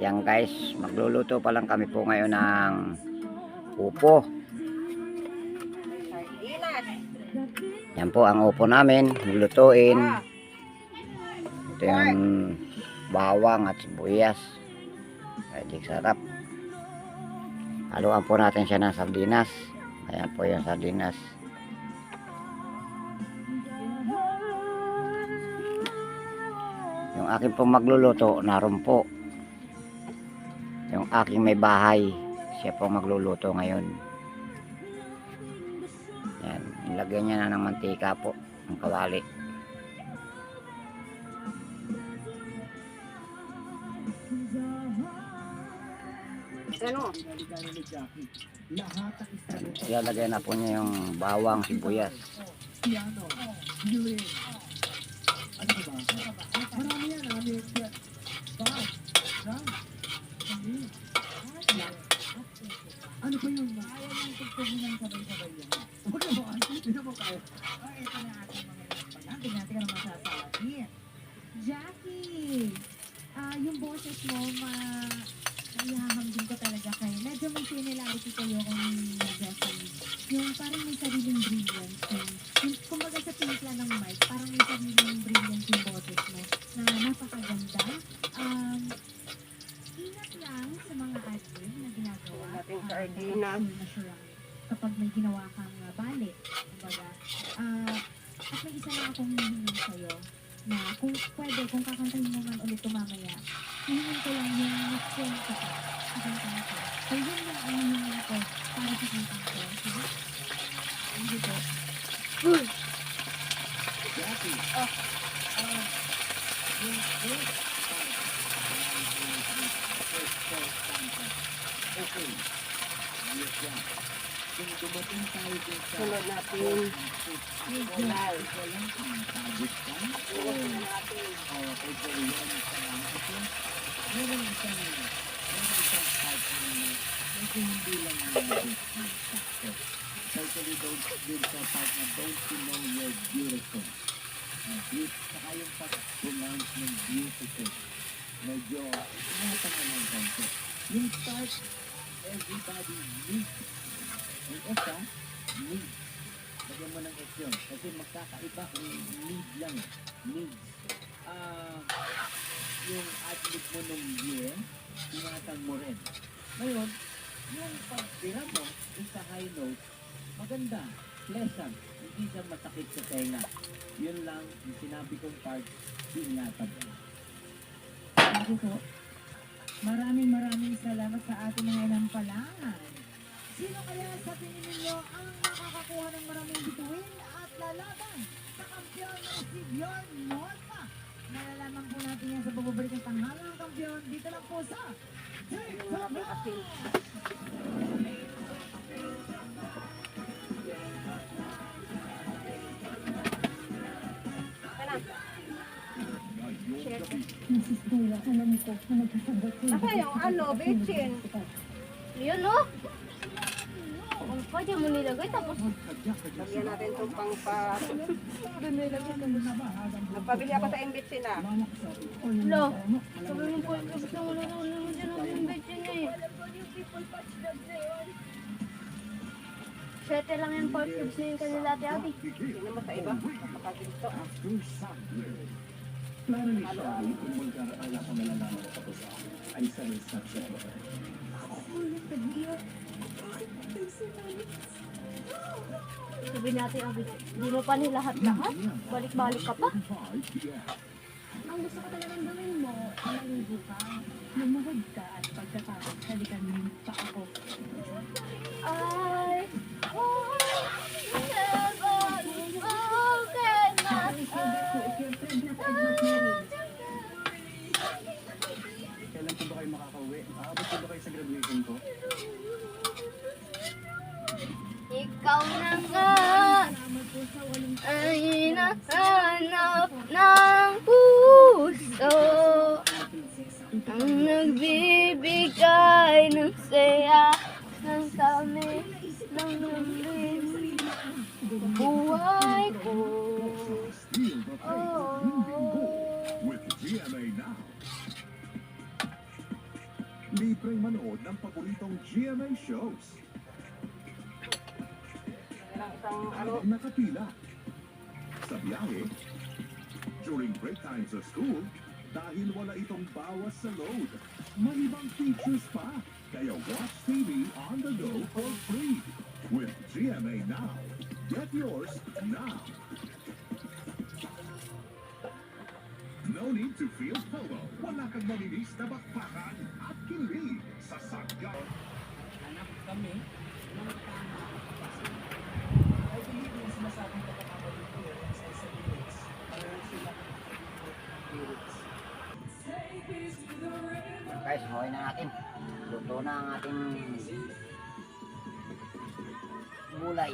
Yan guys, magluluto pa lang kami po ngayon ng upo. Yan po ang upo namin, lulutuin. Ito yung bawang at sibuyas. Medyo sarap. Haluan po natin siya ng sardinas. Ayan po yung sardinas. Yung aking pong magluluto, naroon po. Yung aking may bahay, siya po magluluto ngayon. Yan, ilagyan niya na ng mantika po, ng kawali. Ano? Ilalagay na po niya yung bawang, sibuyas. Ano pa yun? Ayaw ng tugtugin ng sabay-sabay yan. Huwag na mo, hindi na mo kaya. Ito na ating mga pala. Tingnan ka naman sasabi. Jackie, yung boses mo, naihamagin ko talaga kayo. Medyo may similarity kayo kung Jackie. Yung parang may sariling brilliance. Yung kumbaga sa timpla ng mic, parang may sariling brilliance yung boses mo na napakaganda. Ingat lang sa mga admin na ginagawa. Nating sardinas. Kapag may ginawa kang balik, kumbaga. At may isa lang akong hihingin sa'yo na kung pwede, kung kakantahin mo man ulit mamaya, hihingin ko lang yung next song ko sa kantang ko. So yun lang ang hihingin ko para sa kantang ko. Sige? Hindi po. Sunod natin. Gulay. Especially those with sa part na don't you know you're beautiful. Saka yung pag-pronounce ng beautiful. Medyo, ingatan ka ng konti. Yung start, everybody needs. Yung S needs. Lagyan mo ng S yun. Kasi magkakaiba kung need lang. Needs. Yung adlib mo ng year, ingatan mo rin. Ngayon, yung pag-tira mo, sa high note, maganda, pleasant, hindi siya masakit sa tenga. Yun lang, yung sinabi kong part, ingatan mo. Ako po. Maraming salamat sa ating mga inampalaan. Sino kaya sa tingin ninyo ang makakakuha ng maraming bituin at lalaban sa kampiyon ng si Bjorn Norma? Nalalaman po natin yan sa pagbabalik ng tanghalang kampiyon dito lang po sa Nasistula, alam ko, na magkasagot ko. Asa yung ano, bitchin? Yun no? Ang kaya mo nilagay tapos Lagyan natin itong doon nilagay tapos Nagpabili ako sa bitchin na. lo. Sabi mo po gusto mo na naman dyan ang bitchin eh. Sete lang yan pork cubes na yung kanila ate Abby. Hindi naman sa iba. Napakaginto. Sabi natin Abby, di mo pa nilahat-lahat? Balik-balik ka pa? Ang gusto ko talagang gawin mo, maligo ka, lumuhod ka, at pagkatapos halikan mo pa ako. Ay, oh, never spoken At least if your friend na friend mo rin. Kailan po ba kayo makakauwi? Aabot po ba kayo sa graduation ko? ikaw na nga ay hinahanap ng puso ang nagbibigay ng saya ng tamis ng lumin buhay ko. With GMA Now. Libreng manood ng paboritong GMA shows. Yan ang isang ano. Habang nakapila. Sa biyahe, during break time sa school, dahil wala itong bawas sa load. May ibang features pa. Kaya watch TV on the go for free. With GMA Now. Get yours now. No need to feel FOMO. Wala kang malinis na bakbakan at kilig sa Sagya. Anak kami ng tama. I believe yung sinasabing pagkakabalik ko yun sa isang lyrics. Parang sila lyrics. Guys, huwi na natin. Luto na ang ating gulay.